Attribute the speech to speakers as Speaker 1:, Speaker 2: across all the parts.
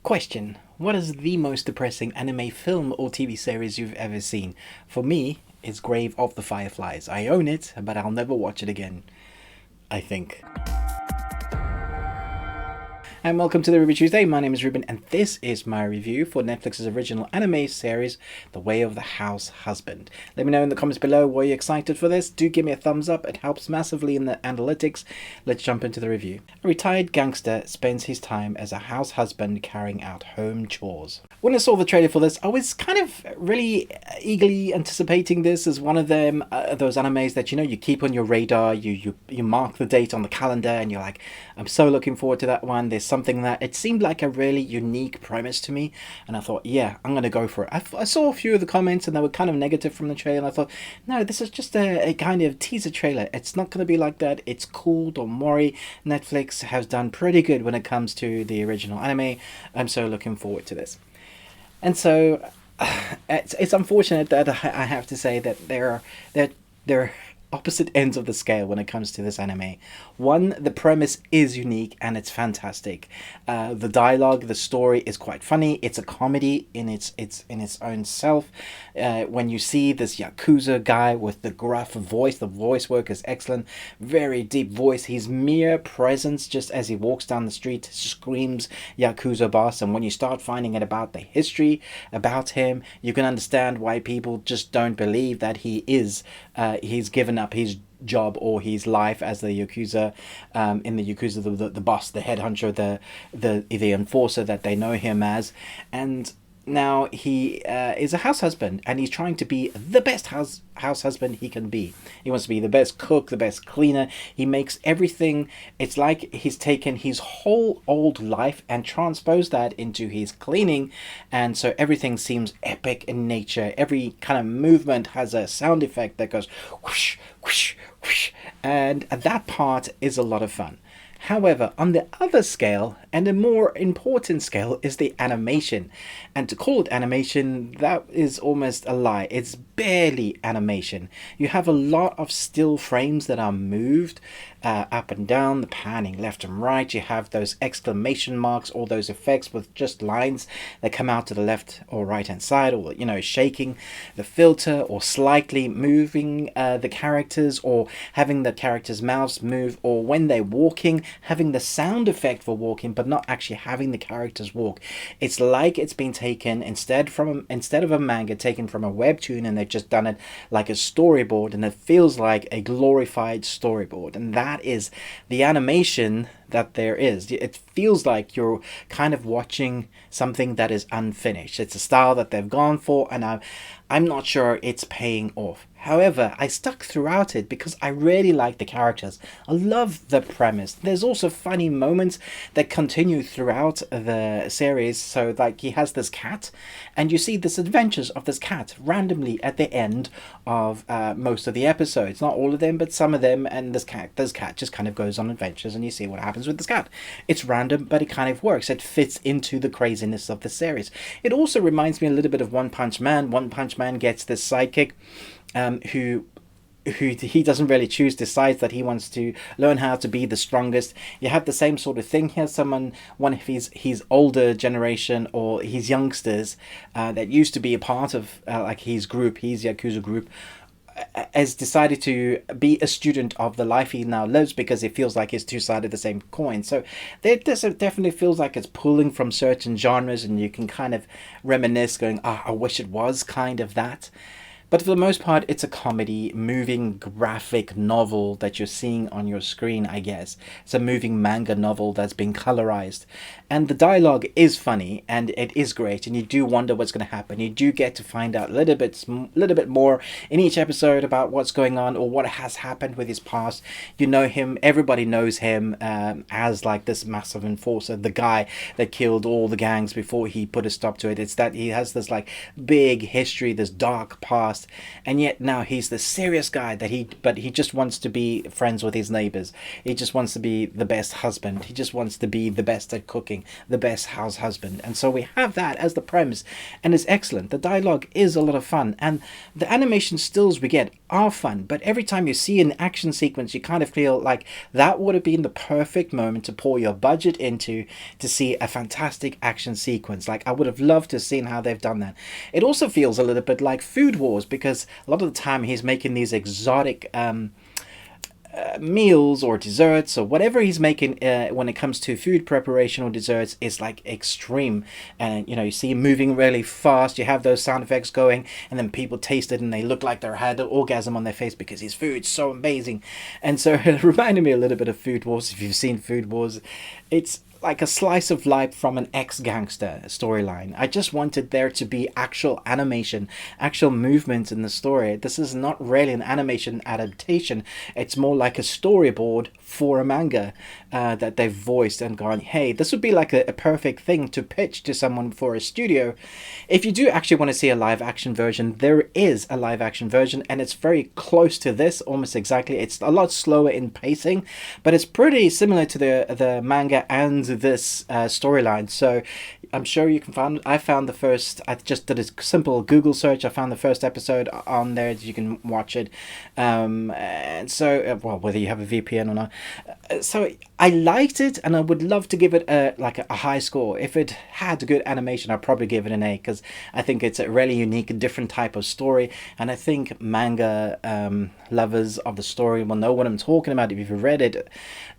Speaker 1: Question: what is the most depressing anime film or TV series you've ever seen? For me, it's Grave of the Fireflies. I own it, but I'll never watch it again, I think. And welcome to the Review Tuesday. My name is Ruben, and this is my review for Netflix's original anime series, The Way of the House Husband. Let me know in the comments below, were you excited for this? Do give me a thumbs up, it helps massively in the analytics. Let's jump into the review. A retired gangster spends his time as a house husband carrying out home chores. When I saw the trailer for this, I was kind of really eagerly anticipating this as one of them, those animes that you keep on your radar, you mark the date on the calendar, and you're like, I'm so looking forward to that one. There's something that it seemed like a really unique premise to me, and I thought, yeah, I'm gonna go for it. I saw a few of the comments and they were kind of negative from the trailer, and I thought, no, this is just a kind of teaser trailer. It's not gonna be like that. It's cool. Don't worry, Netflix has done pretty good when it comes to the original anime. I'm so looking forward to this. And so it's unfortunate that I have to say that there are opposite ends of the scale when it comes to this anime. One, the premise is unique and it's fantastic. The dialogue, the story is quite funny. It's a comedy in its own self. When you see this Yakuza guy with the gruff voice, the voice work is excellent. Very deep voice. His mere presence just as he walks down the street screams Yakuza boss. And when you start finding out about the history about him, you can understand why people just don't believe that he's given up his job or his life as the Yakuza, in the Yakuza, the boss, the headhunter, the enforcer that they know him as. And now he is a house husband, and he's trying to be the best house husband he can be. He wants to be the best cook, the best cleaner. He makes everything. It's like he's taken his whole old life and transposed that into his cleaning, and so everything seems epic in nature. Every kind of movement has a sound effect that goes whoosh, whoosh, whoosh, and that part is a lot of fun. However, on the other scale, and a more important scale, is the animation. And to call it animation, that is almost a lie. It's barely animation. You have a lot of still frames that are moved up and down, the panning left and right. You have those exclamation marks, all those effects with just lines that come out to the left or right hand side, or shaking the filter, or slightly moving the characters, or having the characters' mouths move, or when they're walking, having the sound effect for walking but not actually having the characters walk. It's like it's been taken instead of a manga, taken from a webtoon, and they've just done it like a storyboard, and it feels like a glorified storyboard. And that is the animation that there is. It feels like you're kind of watching something that is unfinished. It's a style that they've gone for, and I'm not sure it's paying off. However, I stuck throughout it because I really like the characters. I love the premise. There's also funny moments that continue throughout the series. So like he has this cat, and you see this adventures of this cat randomly at the end of most of the episodes. Not all of them, but some of them. And this cat just kind of goes on adventures, and you see what happens with this cat. It's random, but it kind of works. It fits into the craziness of the series. It also reminds me a little bit of One Punch Man. One Punch Man gets this sidekick who he doesn't really choose, decides that he wants to learn how to be the strongest. You have the same sort of thing here. One of his older generation, or his youngsters that used to be a part of like his Yakuza group, has decided to be a student of the life he now lives, because it feels like it's two sides of the same coin. So it definitely feels like it's pulling from certain genres, and you can kind of reminisce going, I wish it was kind of that. But for the most part, it's a comedy, moving graphic novel that you're seeing on your screen, I guess. It's a moving manga novel that's been colorized. And the dialogue is funny, and it is great, and you do wonder what's going to happen. You do get to find out a little bit more in each episode about what's going on, or what has happened with his past. You know him, everybody knows him as like this massive enforcer, the guy that killed all the gangs before he put a stop to it. It's that he has this like big history, this dark past, past, and yet now he's the serious guy that he just wants to be friends with his neighbors. He just wants to be the best husband. He just wants to be the best at cooking, the best house husband. And so we have that as the premise, and it's excellent. The dialogue is a lot of fun, and the animation stills we get are fun, but every time you see an action sequence, you kind of feel like that would have been the perfect moment to pour your budget into to see a fantastic action sequence. Like, I would have loved to have seen how they've done that. It also feels a little bit like Food Wars, because a lot of the time he's making these exotic meals or desserts or whatever he's making when it comes to food preparation or desserts is like extreme. And you see him moving really fast, you have those sound effects going, and then people taste it and they look like they had an orgasm on their face because his food's so amazing. And so it reminded me a little bit of Food Wars. If you've seen Food Wars, it's like a slice of life from an ex-gangster storyline. I just wanted there to be actual animation, actual movement in the story. This is not really an animation adaptation. It's more like a storyboard for a manga that they've voiced and gone, hey, this would be like a perfect thing to pitch to someone for a studio. If you do actually want to see a live action version, there is a live action version, and it's very close to this, almost exactly. It's a lot slower in pacing, but it's pretty similar to the manga and this storyline. So I'm sure you can find. I just did a simple Google search. I found the first episode on there. You can watch it. And so, well, whether you have a VPN or not. So I liked it, and I would love to give it a high score. If it had good animation, I'd probably give it an A, because I think it's a really unique and different type of story. And I think manga lovers of the story will know what I'm talking about if you've read it.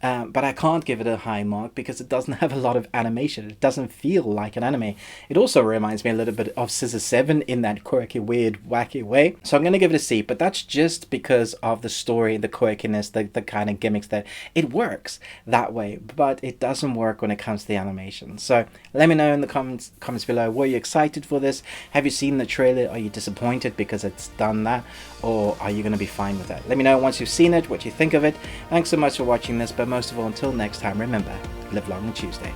Speaker 1: But I can't give it a high mark because it doesn't have a lot of animation. It doesn't feel like an anime. It also reminds me a little bit of Scissor 7 in that quirky, weird, wacky way. So I'm going to give it a C, but that's just because of the story, the quirkiness, the kind of gimmicks that it works that way, but it doesn't work when it comes to the animation. So let me know in the comments below. Were you excited for this? Have you seen the trailer? Are you disappointed because it's done that? Or are you going to be fine with that? Let me know once you've seen it, what you think of it. Thanks so much for watching this, but most of all, until next time, remember, live long on Tuesday.